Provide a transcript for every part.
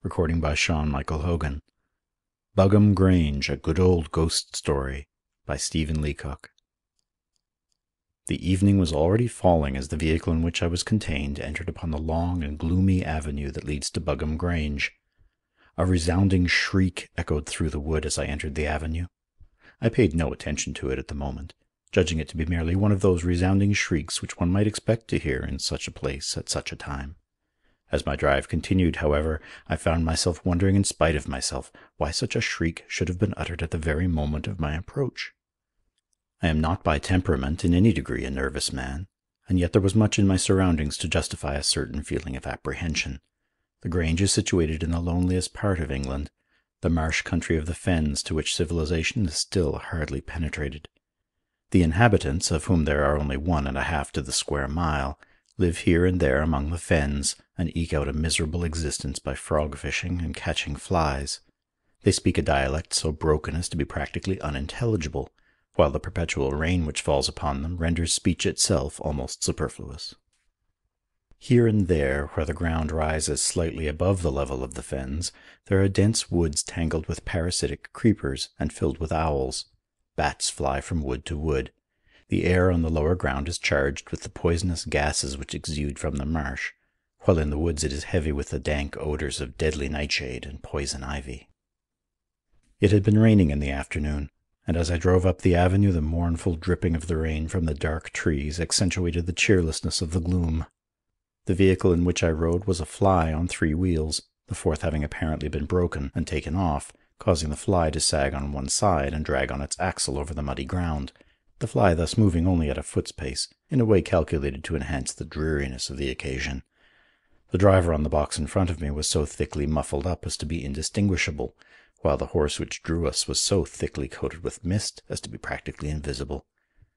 Recording by Sean Michael Hogan. Buggam Grange, a Good Old Ghost Story by Stephen Leacock. The evening was already falling as the vehicle in which I was contained entered upon the long and gloomy avenue that leads to Buggam Grange. A resounding shriek echoed through the wood as I entered the avenue. I paid no attention to it at the moment, judging it to be merely one of those resounding shrieks which one might expect to hear in such a place at such a time. As my drive continued, however, I found myself wondering in spite of myself why such a shriek should have been uttered at the very moment of my approach. I am not by temperament in any degree a nervous man, and yet there was much in my surroundings to justify a certain feeling of apprehension. The Grange is situated in the loneliest part of England, the marsh country of the fens to which civilization is still hardly penetrated. The inhabitants, of whom there are only 1.5 to the square mile, live here and there among the fens, and eke out a miserable existence by frog fishing and catching flies. They speak a dialect so broken as to be practically unintelligible, while the perpetual rain which falls upon them renders speech itself almost superfluous. Here and there, where the ground rises slightly above the level of the fens, there are dense woods tangled with parasitic creepers and filled with owls. Bats fly from wood to wood. The air on the lower ground is charged with the poisonous gases which exude from the marsh, while in the woods it is heavy with the dank odours of deadly nightshade and poison ivy. It had been raining in the afternoon, and as I drove up the avenue the mournful dripping of the rain from the dark trees accentuated the cheerlessness of the gloom. The vehicle in which I rode was a fly on 3 wheels, the fourth having apparently been broken and taken off, causing the fly to sag on one side and drag on its axle over the muddy ground, the fly thus moving only at a foot's pace, in a way calculated to enhance the dreariness of the occasion. The driver on the box in front of me was so thickly muffled up as to be indistinguishable, while the horse which drew us was so thickly coated with mist as to be practically invisible.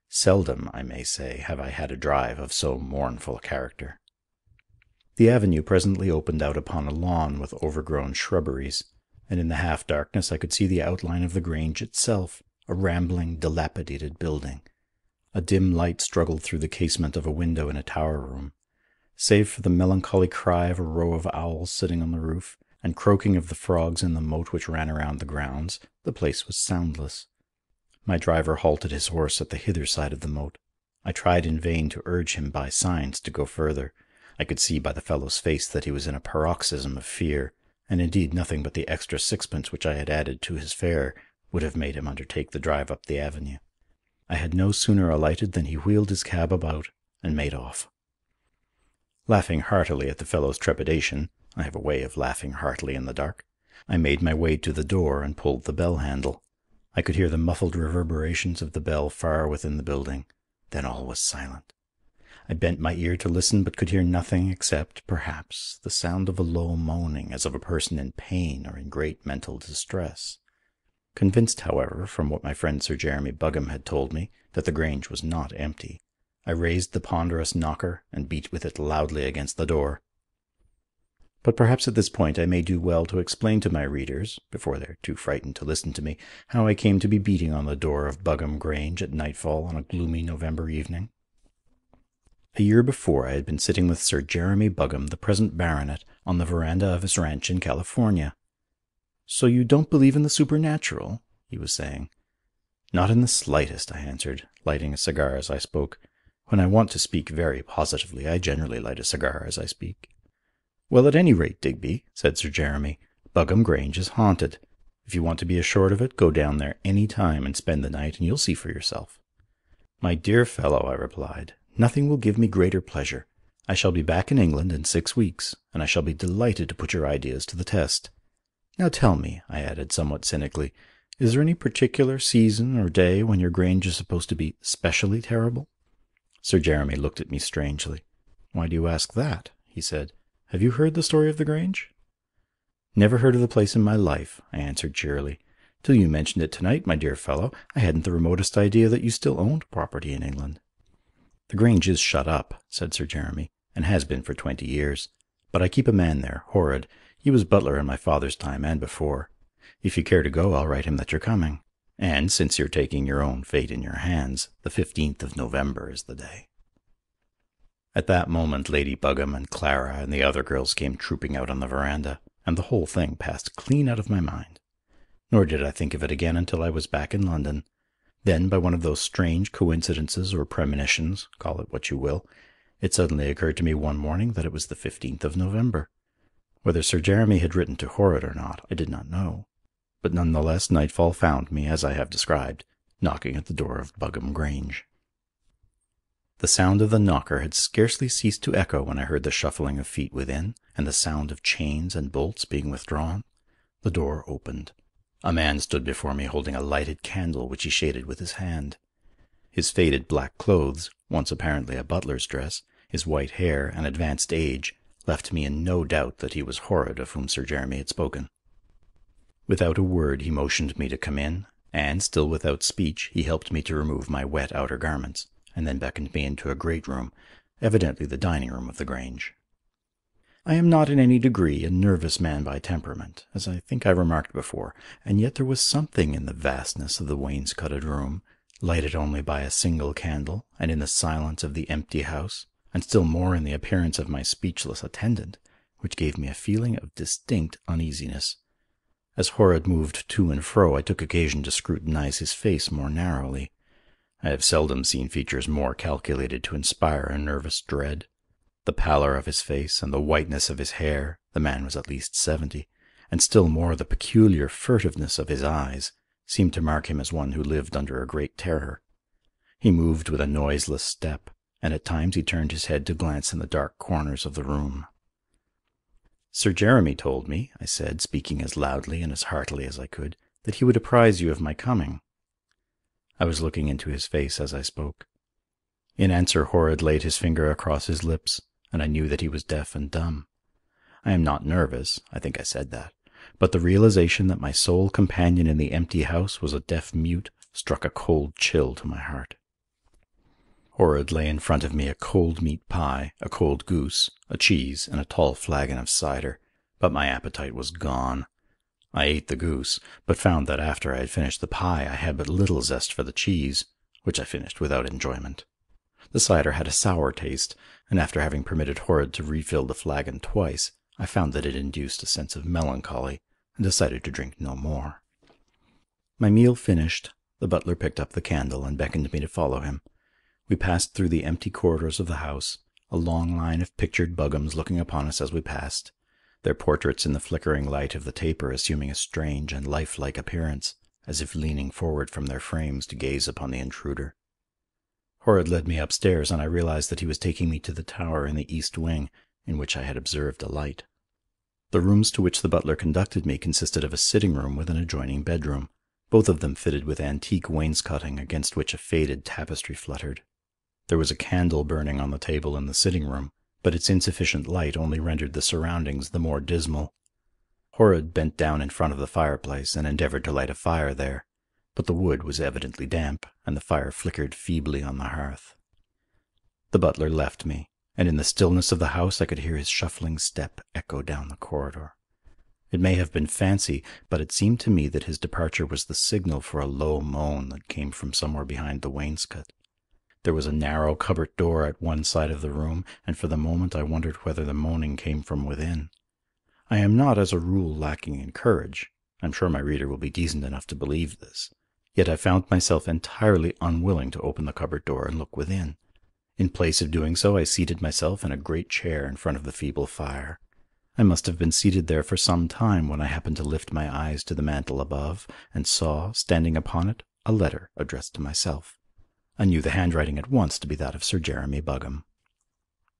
Seldom, I may say, have I had a drive of so mournful a character. The avenue presently opened out upon a lawn with overgrown shrubberies, and in the half-darkness I could see the outline of the Grange itself, a rambling, dilapidated building. A dim light struggled through the casement of a window in a tower room. Save for the melancholy cry of a row of owls sitting on the roof, and croaking of the frogs in the moat which ran around the grounds, the place was soundless. My driver halted his horse at the hither side of the moat. I tried in vain to urge him by signs to go further. I could see by the fellow's face that he was in a paroxysm of fear, and indeed nothing but the extra 6pence which I had added to his fare would have made him undertake the drive up the avenue. I had no sooner alighted than he wheeled his cab about and made off. Laughing heartily at the fellow's trepidation, I have a way of laughing heartily in the dark, I made my way to the door and pulled the bell handle. I could hear the muffled reverberations of the bell far within the building. Then all was silent. I bent my ear to listen, but could hear nothing except, perhaps, the sound of a low moaning as of a person in pain or in great mental distress. Convinced, however, from what my friend Sir Jeremy Buggam had told me, that the Grange was not empty, I raised the ponderous knocker and beat with it loudly against the door. But perhaps at this point I may do well to explain to my readers, before they are too frightened to listen to me, how I came to be beating on the door of Buggam Grange at nightfall on a gloomy November evening. A year before I had been sitting with Sir Jeremy Buggam, the present baronet, on the veranda of his ranch in California. "So you don't believe in the supernatural?" he was saying. "Not in the slightest," I answered, lighting a cigar as I spoke. When I want to speak very positively, I generally light a cigar as I speak. "Well, at any rate, Digby," said Sir Jeremy, "Buggam Grange is haunted. If you want to be assured of it, go down there any time and spend the night, and you'll see for yourself." "My dear fellow," I replied, "nothing will give me greater pleasure. I shall be back in England in 6 weeks, and I shall be delighted to put your ideas to the test. Now tell me," I added somewhat cynically, "is there any particular season or day when your Grange is supposed to be specially terrible?" Sir Jeremy looked at me strangely. "Why do you ask that?" he said. "Have you heard the story of the Grange?" "Never heard of the place in my life," I answered cheerily. "Till you mentioned it tonight, my dear fellow, I hadn't the remotest idea that you still owned property in England." "The Grange is shut up," said Sir Jeremy, "and has been for 20 years. But I keep a man there, Horrod. He was butler in my father's time and before. If you care to go, I'll write him that you're coming. And since you're taking your own fate in your hands, the 15th of November is the day." At that moment Lady Buggam and Clara and the other girls came trooping out on the veranda. and the whole thing passed clean out of my mind. Nor did I think of it again until I was back in London. Then, by one of those strange coincidences or premonitions, call it what you will, it suddenly occurred to me one morning that it was the 15th of November. Whether Sir Jeremy had written to Horrod or not, I did not know. But none the less nightfall found me, as I have described, knocking at the door of Buggam Grange. The sound of the knocker had scarcely ceased to echo when I heard the shuffling of feet within and the sound of chains and bolts being withdrawn. The door opened. A man stood before me holding a lighted candle which he shaded with his hand. His faded black clothes, once apparently a butler's dress, his white hair and advanced age, left me in no doubt that he was Horrod of whom Sir Jeremy had spoken. Without a word he motioned me to come in, and, still without speech, he helped me to remove my wet outer garments, and then beckoned me into a great room, evidently the dining room of the Grange. I am not in any degree a nervous man by temperament, as I think I remarked before, and yet there was something in the vastness of the wainscoted room, lighted only by a single candle, and in the silence of the empty house, and still more in the appearance of my speechless attendant, which gave me a feeling of distinct uneasiness. As Horrod moved to and fro, I took occasion to scrutinize his face more narrowly. I have seldom seen features more calculated to inspire a nervous dread. The pallor of his face and the whiteness of his hair, the man was at least 70, and still more the peculiar furtiveness of his eyes, seemed to mark him as one who lived under a great terror. He moved with a noiseless step, and at times he turned his head to glance in the dark corners of the room. "Sir Jeremy told me," I said, speaking as loudly and as heartily as I could, "that he would apprise you of my coming." I was looking into his face as I spoke. In answer, Horrod laid his finger across his lips, and I knew that he was deaf and dumb. I am not nervous, I think I said that, but the realization that my sole companion in the empty house was a deaf mute struck a cold chill to my heart. Horrod lay in front of me a cold meat pie, a cold goose, a cheese, and a tall flagon of cider, but my appetite was gone. I ate the goose, but found that after I had finished the pie I had but little zest for the cheese, which I finished without enjoyment. The cider had a sour taste, and after having permitted Horrod to refill the flagon twice, I found that it induced a sense of melancholy, and decided to drink no more. My meal finished, the butler picked up the candle and beckoned me to follow him. We passed through the empty corridors of the house, a long line of pictured Buggams looking upon us as we passed, their portraits in the flickering light of the taper assuming a strange and lifelike appearance, as if leaning forward from their frames to gaze upon the intruder. Horrod led me upstairs, and I realized that he was taking me to the tower in the east wing, in which I had observed a light. The rooms to which the butler conducted me consisted of a sitting room with an adjoining bedroom, both of them fitted with antique wainscoting against which a faded tapestry fluttered. There was a candle burning on the table in the sitting room, but its insufficient light only rendered the surroundings the more dismal. Horrod bent down in front of the fireplace and endeavoured to light a fire there, but the wood was evidently damp, and the fire flickered feebly on the hearth. The butler left me, and in the stillness of the house I could hear his shuffling step echo down the corridor. It may have been fancy, but it seemed to me that his departure was the signal for a low moan that came from somewhere behind the wainscot. There was a narrow cupboard door at one side of the room, and for the moment I wondered whether the moaning came from within. I am not as a rule lacking in courage. I am sure my reader will be decent enough to believe this. Yet I found myself entirely unwilling to open the cupboard door and look within. In place of doing so, I seated myself in a great chair in front of the feeble fire. I must have been seated there for some time when I happened to lift my eyes to the mantel above and saw, standing upon it, a letter addressed to myself. I knew the handwriting at once to be that of Sir Jeremy Buggam.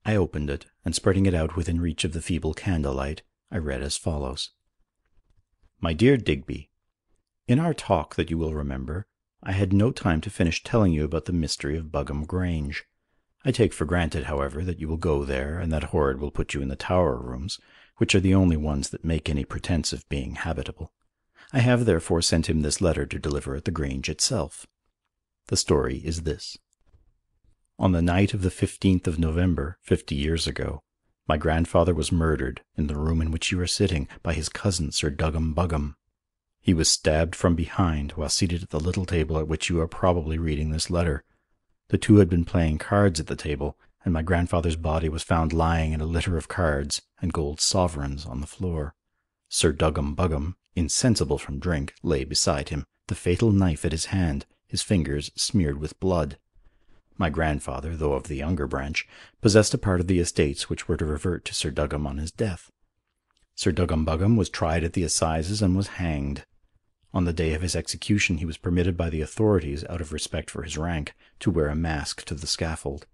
I opened it, and spreading it out within reach of the feeble candlelight, I read as follows. My dear Digby, in our talk that you will remember, I had no time to finish telling you about the mystery of Buggam Grange. I take for granted, however, that you will go there, and that Horrod will put you in the tower rooms, which are the only ones that make any pretence of being habitable. I have therefore sent him this letter to deliver at the Grange itself. The story is this. On the night of the 15th of November, 50 years ago, my grandfather was murdered in the room in which you are sitting by his cousin Sir Duggam Buggam. He was stabbed from behind while seated at the little table at which you are probably reading this letter. The two had been playing cards at the table, and my grandfather's body was found lying in a litter of cards and gold sovereigns on the floor. Sir Buggam, insensible from drink, lay beside him, the fatal knife at his hand, his fingers smeared with blood. My grandfather, though of the younger branch, possessed a part of the estates which were to revert to Sir Duggam on his death. Sir Buggam was tried at the assizes and was hanged. On the day of his execution he was permitted by the authorities, out of respect for his rank, to wear a mask to the scaffold.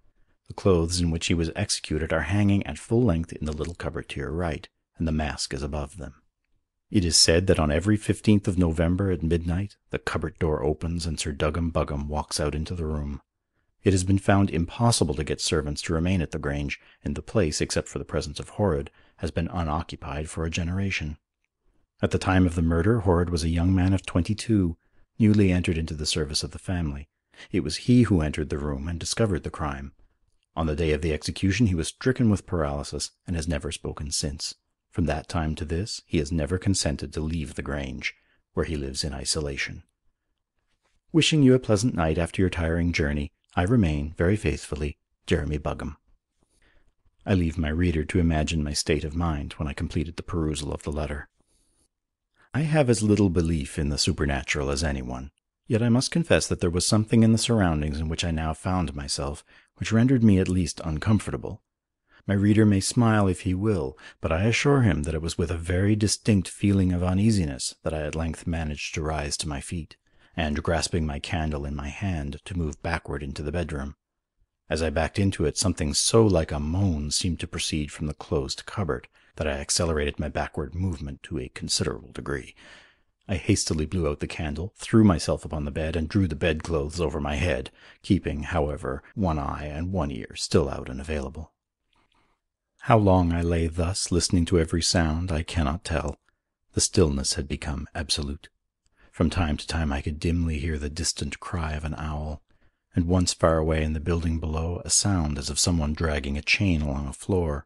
The clothes in which he was executed are hanging at full length in the little cupboard to your right, and the mask is above them. It is said that on every 15th of November at midnight the cupboard door opens and Sir Buggam walks out into the room. It has been found impossible to get servants to remain at the Grange, and the place, except for the presence of Horrod, has been unoccupied for a generation. At the time of the murder, Horrod was a young man of 22, newly entered into the service of the family. It was he who entered the room and discovered the crime. On the day of the execution he was stricken with paralysis, and has never spoken since. From that time to this, he has never consented to leave the Grange, where he lives in isolation. Wishing you a pleasant night after your tiring journey, I remain, very faithfully, Jeremy Buggam. I leave my reader to imagine my state of mind when I completed the perusal of the letter. I have as little belief in the supernatural as anyone, yet I must confess that there was something in the surroundings in which I now found myself which rendered me at least uncomfortable. My reader may smile if he will, but I assure him that it was with a very distinct feeling of uneasiness that I at length managed to rise to my feet, and, grasping my candle in my hand, to move backward into the bedroom. As I backed into it, something so like a moan seemed to proceed from the closed cupboard that I accelerated my backward movement to a considerable degree. I hastily blew out the candle, threw myself upon the bed, and drew the bedclothes over my head, keeping, however, one eye and one ear still out and available. How long I lay thus, listening to every sound, I cannot tell. The stillness had become absolute. From time to time I could dimly hear the distant cry of an owl, and once far away in the building below a sound as of someone dragging a chain along a floor.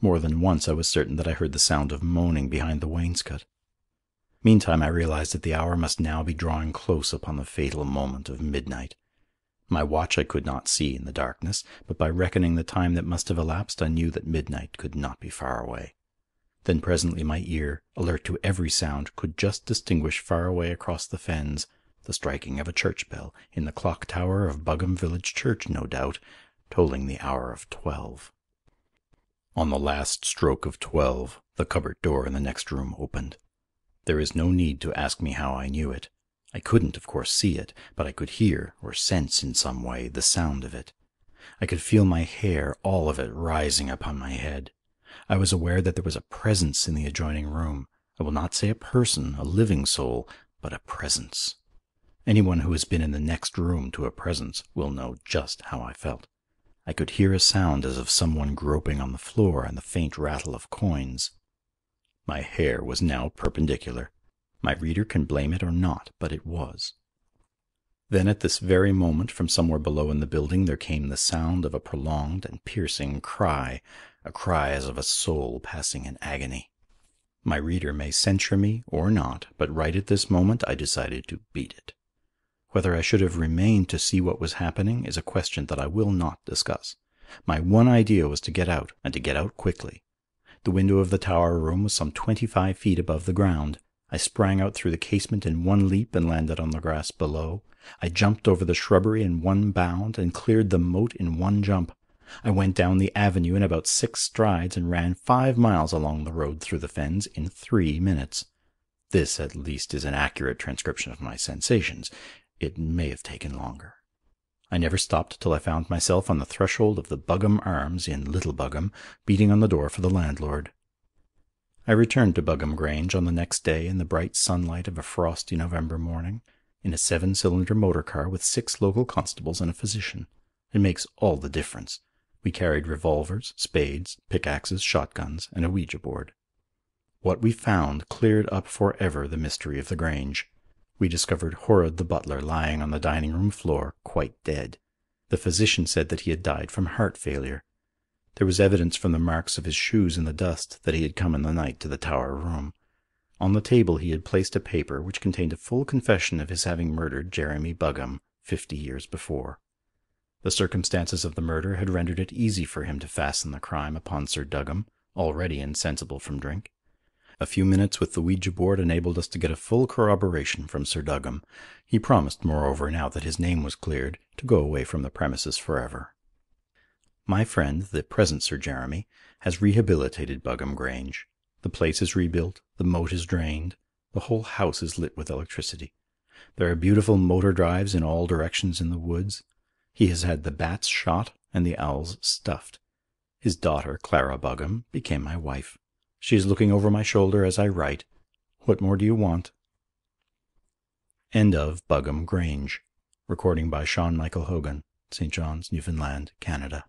More than once I was certain that I heard the sound of moaning behind the wainscot. Meantime I realized that the hour must now be drawing close upon the fatal moment of midnight. My watch I could not see in the darkness, but by reckoning the time that must have elapsed I knew that midnight could not be far away. Then presently my ear, alert to every sound, could just distinguish far away across the fens the striking of a church bell, in the clock tower of Buggam village church, no doubt, tolling the hour of 12. On the last stroke of 12, the cupboard door in the next room opened. There is no need to ask me how I knew it. I couldn't, of course, see it, but I could hear, or sense in some way, the sound of it. I could feel my hair, all of it, rising upon my head. I was aware that there was a presence in the adjoining room. I will not say a person, a living soul, but a presence. Anyone who has been in the next room to a presence will know just how I felt. I could hear a sound as of someone groping on the floor and the faint rattle of coins. My hair was now perpendicular. My reader can blame it or not, but it was. Then at this very moment, from somewhere below in the building, there came the sound of a prolonged and piercing cry, a cry as of a soul passing in agony. My reader may censure me or not, but right at this moment I decided to beat it. Whether I should have remained to see what was happening is a question that I will not discuss. My one idea was to get out, and to get out quickly. The window of the tower room was some 25 feet above the ground. I sprang out through the casement in one leap and landed on the grass below. I jumped over the shrubbery in one bound and cleared the moat in one jump. I went down the avenue in about 6 strides and ran 5 miles along the road through the fens in 3 minutes. This, at least, is an accurate transcription of my sensations. It may have taken longer. I never stopped till I found myself on the threshold of the Buggam Arms in Little Buggam, beating on the door for the landlord. I returned to Buggam Grange on the next day in the bright sunlight of a frosty November morning, in a 7-cylinder motor car with 6 local constables and a physician. It makes all the difference. We carried revolvers, spades, pickaxes, shotguns, and a Ouija board. What we found cleared up for ever the mystery of the Grange. We discovered Horrod the butler lying on the dining-room floor, quite dead. The physician said that he had died from heart failure. There was evidence from the marks of his shoes in the dust that he had come in the night to the tower room. On the table he had placed a paper which contained a full confession of his having murdered Jeremy Buggam 50 years before. The circumstances of the murder had rendered it easy for him to fasten the crime upon Sir Duggam, already insensible from drink. A few minutes with the Ouija board enabled us to get a full corroboration from Sir Duggam. He promised, moreover, now that his name was cleared, to go away from the premises forever. My friend, the present Sir Jeremy, has rehabilitated Buggam Grange. The place is rebuilt, the moat is drained, the whole house is lit with electricity. There are beautiful motor drives in all directions in the woods. He has had the bats shot and the owls stuffed. His daughter, Clara Buggam, became my wife. She is looking over my shoulder as I write. What more do you want? End of Buggam Grange. Recording by Sean Michael Hogan, St. John's, Newfoundland, Canada.